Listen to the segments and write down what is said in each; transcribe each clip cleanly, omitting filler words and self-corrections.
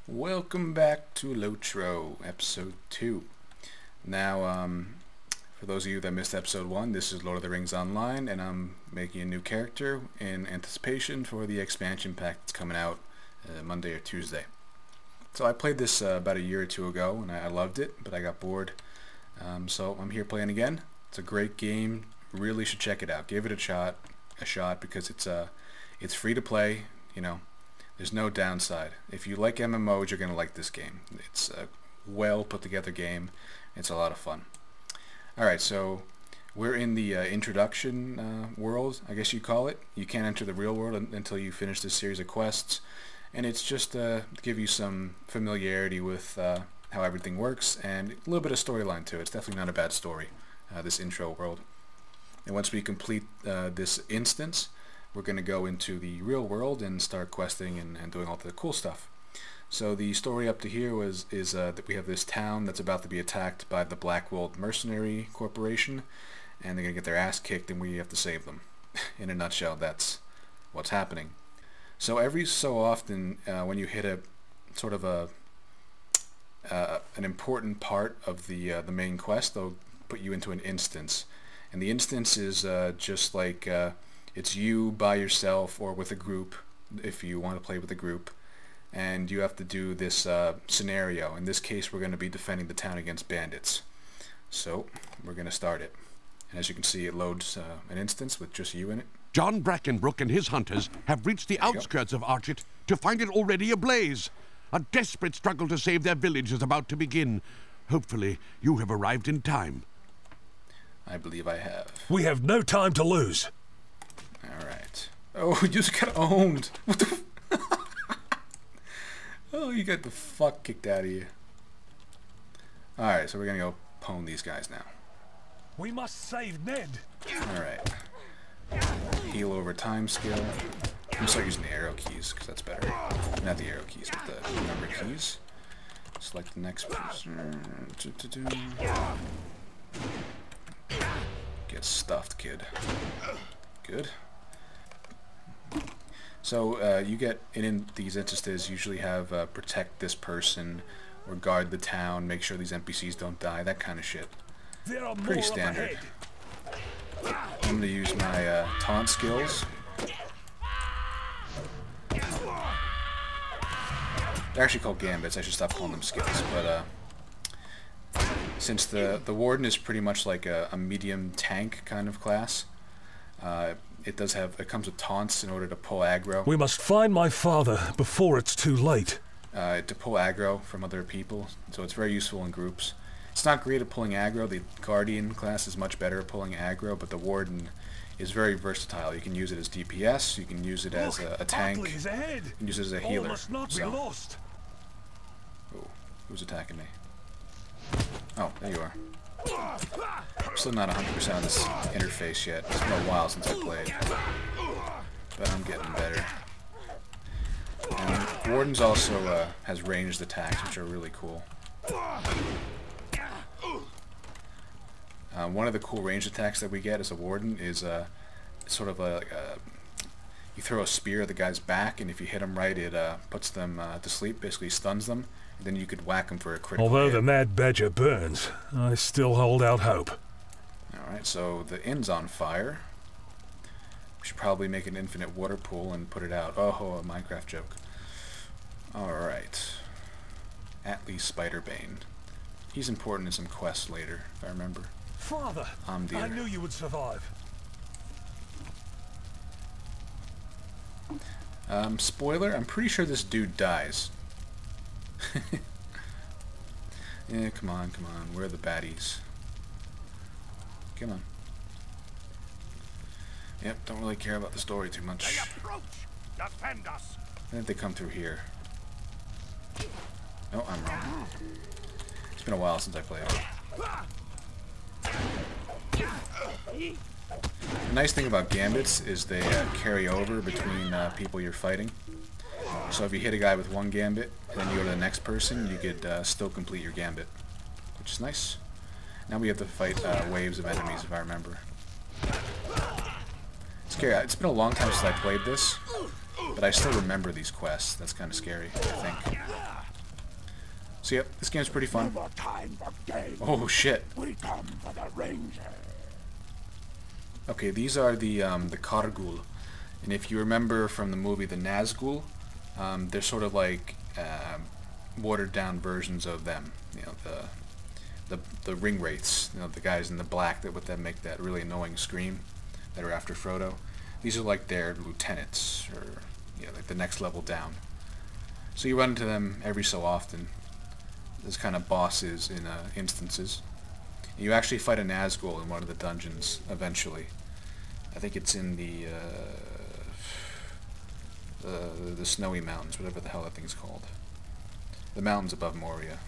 Welcome back to LoTRO, episode 2. Now, for those of you that missed episode 1, this is Lord of the Rings Online, and I'm making a new character in anticipation for the expansion pack that's coming out Monday or Tuesday. So I played this about a year or two ago, and I loved it, but I got bored. So I'm here playing again. It's a great game. Really should check it out. Give it a shot because it's free to play. You know, there's no downside. If you like MMOs, you're gonna like this game. It's a well put together game. It's a lot of fun. Alright, so we're in the introduction world, I guess you call it. You can't enter the real world until you finish this series of quests, and it's just to give you some familiarity with how everything works and a little bit of storyline to it. It's definitely not a bad story, this intro world. And once we complete this instance, we're going to go into the real world and start questing and doing all the cool stuff. So the story up to here is that we have this town that's about to be attacked by the Blackwold Mercenary Corporation, and they're going to get their ass kicked, and we have to save them. In a nutshell, that's what's happening. So every so often, when you hit a sort of an important part of the main quest, they'll put you into an instance, and the instance is just like it's you by yourself or with a group, if you want to play with a group, and you have to do this scenario. In this case, we're going to be defending the town against bandits. So we're going to start it. And as you can see, it loads an instance with just you in it. John Brackenbrook and his hunters have reached the outskirts of Archet to find it already ablaze. A desperate struggle to save their village is about to begin. Hopefully, you have arrived in time. I believe I have. We have no time to lose. Alright. Oh, you just got owned. What the Oh, you got the fuck kicked out of you. Alright, so we're gonna go pwn these guys now. We must save Ned. Alright. Heal over time skill. I'm gonna start using the arrow keys, because that's better. Not the arrow keys, but the number keys. Select the next person. Get stuffed, kid. Good. So you get in these instances usually have protect this person or guard the town, make sure these NPCs don't die, that kind of shit. Pretty standard. I'm going to use my taunt skills. They're actually called gambits. I should stop calling them skills. But since the Warden is pretty much like a medium tank kind of class, it comes with taunts in order to pull aggro. We must find my father before it's too late. To pull aggro from other people, so it's very useful in groups. It's not great at pulling aggro. The Guardian class is much better at pulling aggro, but the Warden is very versatile. You can use it as DPS, you can use it as a tank, you can use it as a healer. Must not be lost. Oh, who's attacking me? Oh, there you are. I'm still not 100% on this interface yet. It's been a while since I played, but I'm getting better. And Warden's also has ranged attacks, which are really cool. One of the cool ranged attacks that we get as a Warden is sort of you throw a spear at the guy's back, and if you hit him right, it puts them to sleep, basically stuns them. And then you could whack him for a critical Although hit. the Mad Badger burns, I still hold out hope. Alright, so the inn's on fire. We should probably make an infinite water pool and put it out. Oh, a Minecraft joke. Alright. Atlee Spiderbane. He's important in some quests later, if I remember. Father, I knew you would survive. Spoiler, I'm pretty sure this dude dies. Yeah, come on, where are the baddies? Come on. Yep, don't really care about the story too much. They approach. Defend us. I think they come through here. Oh, I'm wrong. It's been a while since I played it. The nice thing about gambits is they carry over between people you're fighting. So if you hit a guy with one gambit, and then you go to the next person, you could still complete your gambit, which is nice. Now we have to fight waves of enemies, if I remember. It's scary. It's been a long time since I played this, but I still remember these quests. That's kind of scary, I think. So yep, this game's pretty fun. No more time for games. Oh shit. We come for the ranger. Okay, these are the Kargul. And if you remember from the movie The Nazgul, they're sort of like watered down versions of them. You know, the ring wraiths, you know, the guys in the black that make that really annoying scream that are after Frodo. These are like their lieutenants, or you know, like the next level down. So you run into them every so often. There's kind of bosses in instances. And you actually fight a Nazgul in one of the dungeons eventually. I think it's in the snowy mountains, whatever the hell that thing's called. The mountains above Moria.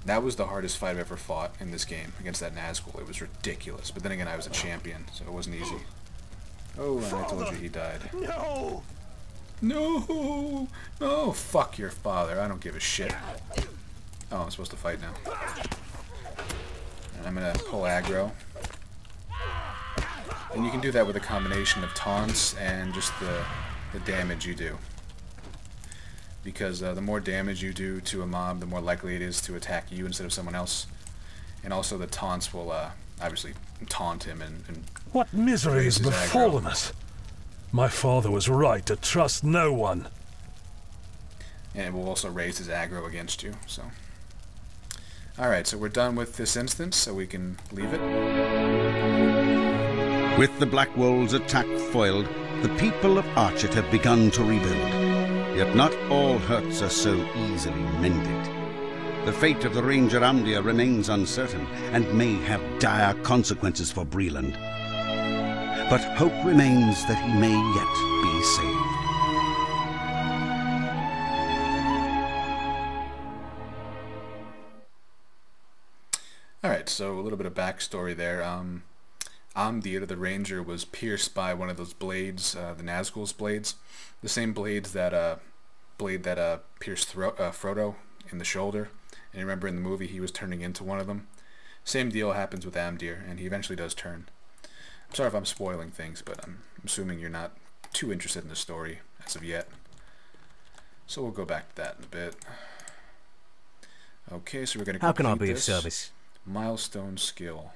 That was the hardest fight I've ever fought in this game against that Nazgul. It was ridiculous. But then again, I was a champion, so it wasn't easy. Oh, and I told you he died. No! No! No! Fuck your father. I don't give a shit. Oh, I'm supposed to fight now. And I'm gonna pull aggro. And you can do that with a combination of taunts and just the damage you do. Because the more damage you do to a mob, the more likely it is to attack you instead of someone else. And also the taunts will obviously taunt him and what misery has befallen us? My father was right to trust no one. And it will also raise his aggro against you. So, alright, so we're done with this instance, so we can leave it. With the Black Wolves' attack foiled, the people of Archet have begun to rebuild. Yet not all hurts are so easily mended. The fate of the Ranger Amdir remains uncertain and may have dire consequences for Breland. But hope remains that he may yet be saved. Alright, so a little bit of backstory there. Amdir, the ranger, was pierced by one of those blades, the Nazgul's blades. The same blades that pierced Frodo in the shoulder. And remember in the movie he was turning into one of them. Same deal happens with Amdir, and he eventually does turn. I'm sorry if I'm spoiling things, but I'm assuming you're not too interested in the story as of yet. So we'll go back to that in a bit. Okay, so we're going to complete this. How can I be of service? Milestone skill.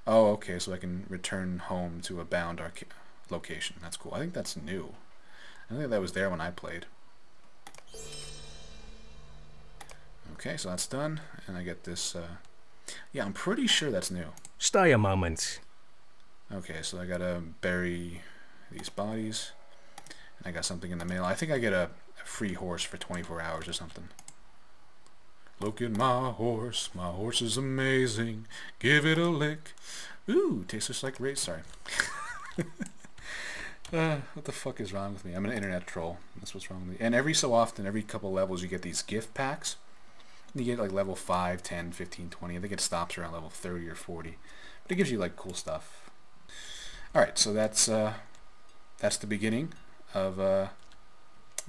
Oh, okay, so I can return home to a bound location. That's cool. I think that's new. I don't think that was there when I played. Okay, so that's done, and I get this, yeah, I'm pretty sure that's new. Stay a moment. Okay, so I gotta bury these bodies, and I got something in the mail. I think I get a free horse for 24 hours or something. Look at my horse is amazing, give it a lick. Ooh, tastes just like race, sorry. What the fuck is wrong with me? I'm an internet troll, that's what's wrong with me. And every so often, every couple levels, you get these gift packs. You get like level 5, 10, 15, 20. I think it stops around level 30 or 40. But it gives you like cool stuff. Alright, so that's the beginning of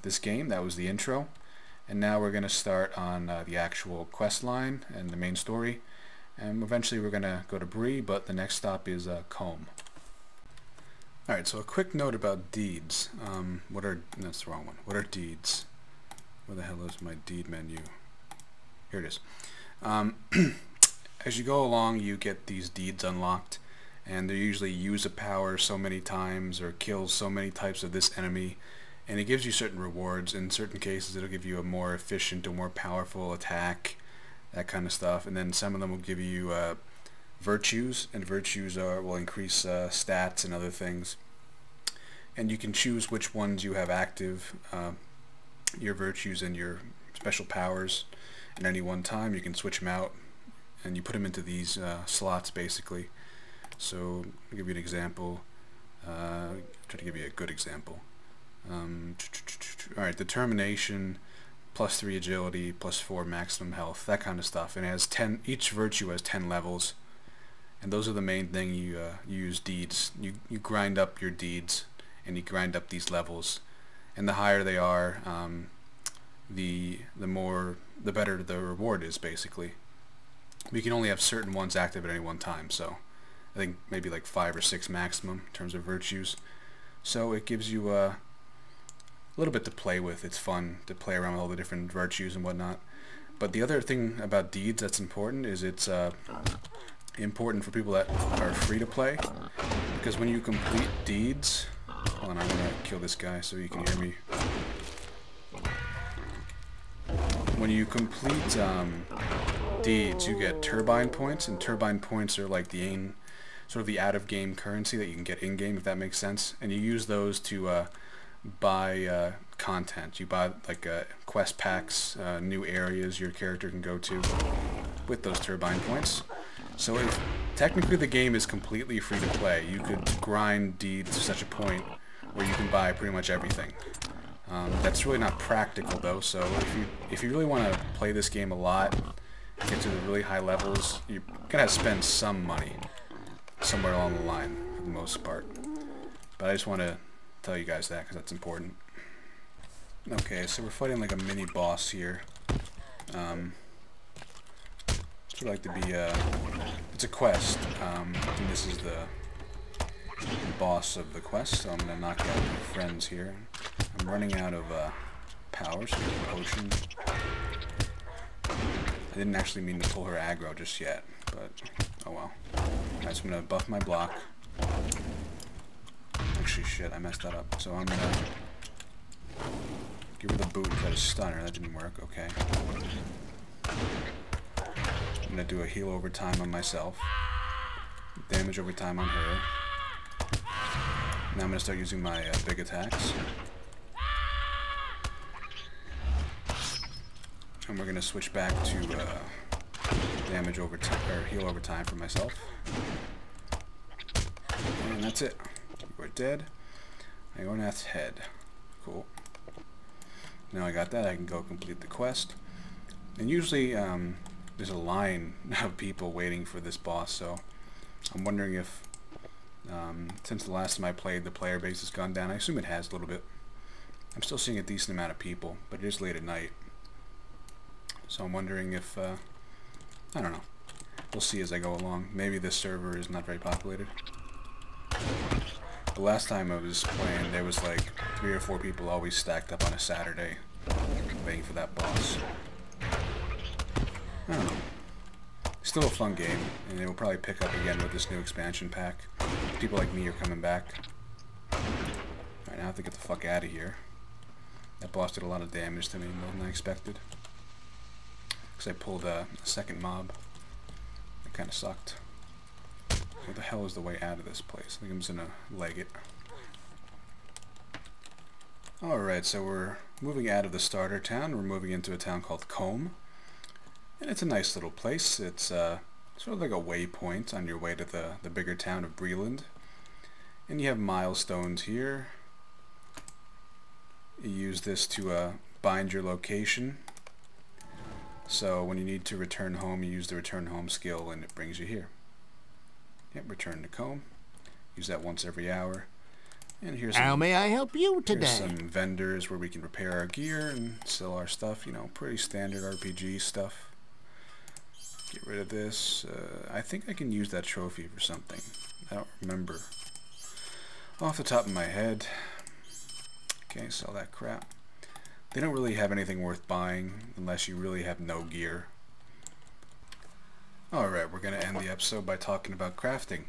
this game. That was the intro. And now we're going to start on the actual quest line and the main story. And eventually we're going to go to Bree, but the next stop is Combe. Alright, so a quick note about deeds. That's the wrong one. What are deeds? Where the hell is my deed menu? Here it is. As you go along, you get these deeds unlocked, and they usually use a power so many times or kill so many types of this enemy, and it gives you certain rewards. In certain cases, it'll give you a more efficient or more powerful attack, that kind of stuff. And then some of them will give you virtues, and virtues will increase stats and other things. And you can choose which ones you have active, your virtues and your special powers. At any one time you can switch them out, and you put them into these slots basically. So I'll give you an example. Try to give you a good example. Alright, determination, +3 agility, +4 maximum health, that kind of stuff. And it has 10, each virtue has 10 levels, and those are the main thing. You use deeds. You grind up your deeds, and you grind up these levels, and the higher they are, the better the reward is, basically. We can only have certain ones active at any one time, so I think maybe like 5 or 6 maximum in terms of virtues. So it gives you little bit to play with. It's fun to play around with all the different virtues and whatnot. But the other thing about deeds that's important is it's important for people that are free to play, because when you complete deeds, hold on, I'm gonna kill this guy so you can hear me. When you complete deeds, you get turbine points, and turbine points are like the sort of the out-of-game currency that you can get in-game, if that makes sense. And you use those to buy content. You buy like quest packs, new areas your character can go to with those turbine points. So if technically the game is completely free to play, you could grind deeds to such a point where you can buy pretty much everything. That's really not practical though, so if you really want to play this game a lot, get to the really high levels, you're gonna have to spend some money somewhere along the line for the most part. But I just want to tell you guys that because that's important. Okay, so we're fighting like a mini boss here. It's like to be it's a quest, and this is the boss of the quest, so I'm gonna knock out my friends here. I'm running out of power, so there's a potion. I didn't actually mean to pull her aggro just yet, but oh well. Alright, so I'm gonna buff my block. Actually, shit, I messed that up. So I'm gonna give her the boot and try to stun her. That didn't work. Okay. I'm gonna do a heal over time on myself. Damage over time on her. Now I'm gonna start using my big attacks. And we're gonna switch back to damage over time, or heal over time for myself. And that's it. We're dead. Ionath's head. Cool. Now I got that, I can go complete the quest. And usually there's a line of people waiting for this boss, so I'm wondering if since the last time I played, the player base has gone down. I assume it has a little bit. I'm still seeing a decent amount of people, but it is late at night. So I'm wondering if, I don't know. We'll see as I go along. Maybe this server is not very populated. The last time I was playing, there was like 3 or 4 people always stacked up on a Saturday waiting for that boss. I don't know. Still a fun game, and it will probably pick up again with this new expansion pack. People like me are coming back. Alright, now I have to get the fuck out of here. That boss did a lot of damage to me, more than I expected. Because I pulled a second mob. That kind of sucked. What the hell is the way out of this place? I think I'm just gonna leg it. Alright, so we're moving out of the starter town. We're moving into a town called Combe. And it's a nice little place. It's sort of like a waypoint on your way to the bigger town of Breland. And you have milestones here. You use this to bind your location. So when you need to return home, you use the return home skill and it brings you here. Yep, return to Combe. Use that once every hour. And here's How may I help you today? Here's some vendors where we can repair our gear and sell our stuff. You know, pretty standard RPG stuff. Get rid of this. I think I can use that trophy for something. I don't remember off the top of my head. Okay, sell that crap. They don't really have anything worth buying unless you really have no gear. Alright, we're going to end the episode by talking about crafting.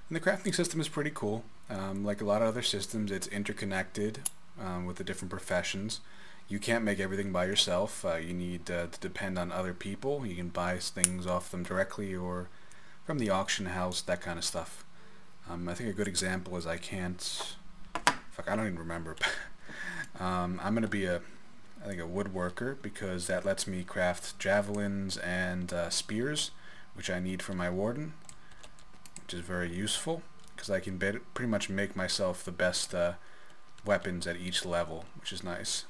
And the crafting system is pretty cool. Like a lot of other systems, it's interconnected with the different professions. You can't make everything by yourself. You need to depend on other people. You can buy things off them directly or from the auction house, that kind of stuff. I think a good example is I don't even remember. I'm going to be I think a woodworker, because that lets me craft javelins and spears, which I need for my Warden, which is very useful because I can pretty much make myself the best weapons at each level, which is nice.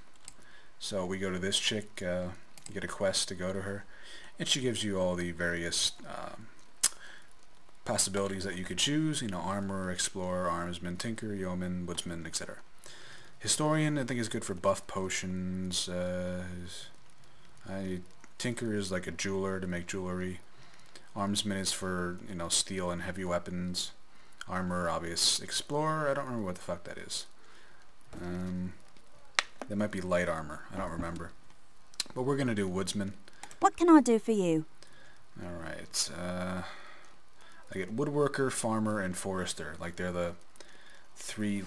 So we go to this chick, you get a quest to go to her, and she gives you all the various possibilities that you could choose, you know, armor, explorer, armsman, tinker, yeoman, woodsman, etc. Historian, I think, is good for buff potions. Tinker is like a jeweler to make jewelry. Armsman is for, you know, steel and heavy weapons. Armor, obvious. Explorer, I don't remember what the fuck that is. That might be light armor. I don't remember. But we're going to do woodsman. What can I do for you? Alright. I get woodworker, farmer, and forester. Like, they're the 3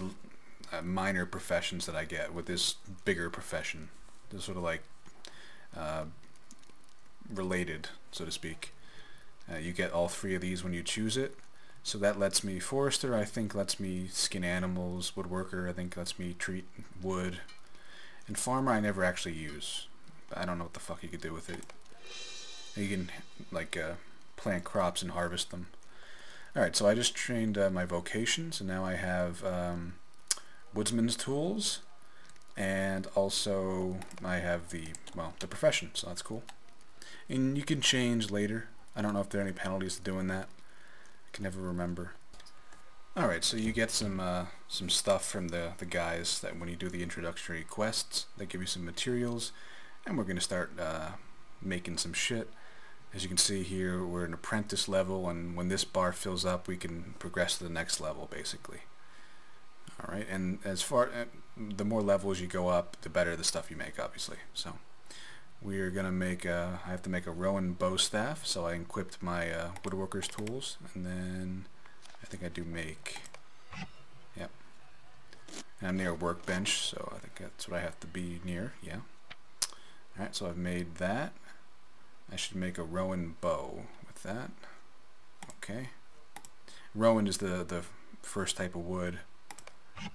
minor professions that I get with this bigger profession. They're sort of like related, so to speak. You get all 3 of these when you choose it. So that lets me, forester I think lets me skin animals, woodworker I think lets me treat wood, and farmer I never actually use. I don't know what the fuck you could do with it. You can like plant crops and harvest them. Alright, so I just trained my vocations, and now I have woodsman's tools, and also I have the profession, so that's cool. And you can change later. I don't know if there are any penalties to doing that. I can never remember. Alright, so you get some stuff from the guys that when you do the introductory quests, they give you some materials, and we're going to start making some shit. As you can see here, we're an apprentice level, and when this bar fills up, we can progress to the next level, basically. Alright, and as far the more levels you go up, the better the stuff you make, obviously. So we are going to make I have to make a rowan bow staff, so I equipped my woodworker's tools, and then I think I do make, yep. And I'm near a workbench, so I think that's what I have to be near, yeah. Alright, so I've made that. I should make a rowan bow with that. Okay. Rowan is the first type of wood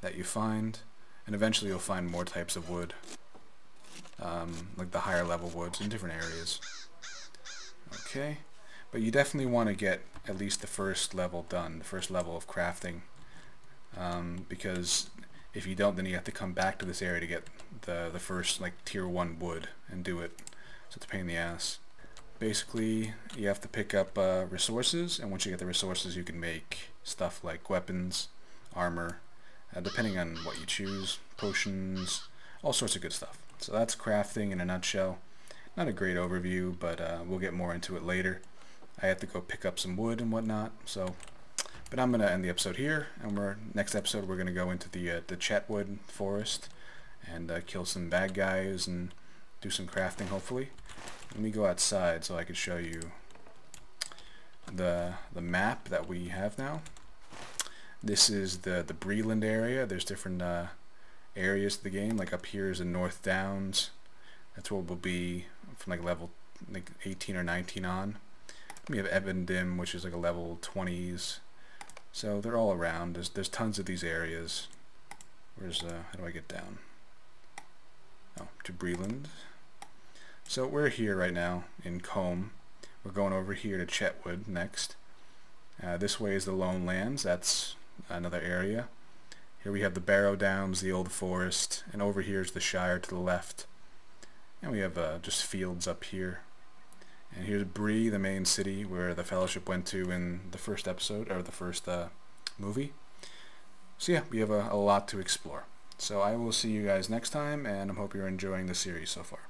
that you find, and eventually you'll find more types of wood, like the higher level woods in different areas. Okay, but you definitely want to get at least the first level done, the first level of crafting, because if you don't, then you have to come back to this area to get the first like tier 1 wood and do it, so it's a pain in the ass. Basically, you have to pick up resources, and once you get the resources, you can make stuff like weapons, armor, depending on what you choose, potions, all sorts of good stuff. So that's crafting in a nutshell. Not a great overview, but we'll get more into it later. I have to go pick up some wood and whatnot, so. But I'm going to end the episode here, and next episode we're going to go into the Chetwood forest and kill some bad guys and do some crafting, hopefully. Let me go outside so I can show you the map that we have now. This is the Breland area. There's different areas of the game. Like up here is the North Downs. That's where we'll be from like level 18 or 19 on. We have Ebendim, which is like a level 20s. So they're all around. There's tons of these areas. Where's how do I get down? Oh, to Breland. So we're here right now in Combe. We're going over here to Chetwood next. This way is the Lone Lands. That's another area. Here we have the Barrow Downs, the Old Forest, and over here is the Shire to the left. And we have just fields up here. And here's Bree, the main city where the Fellowship went to in the first episode, or the first movie. So yeah, we have a lot to explore. So I will see you guys next time, and I hope you're enjoying the series so far.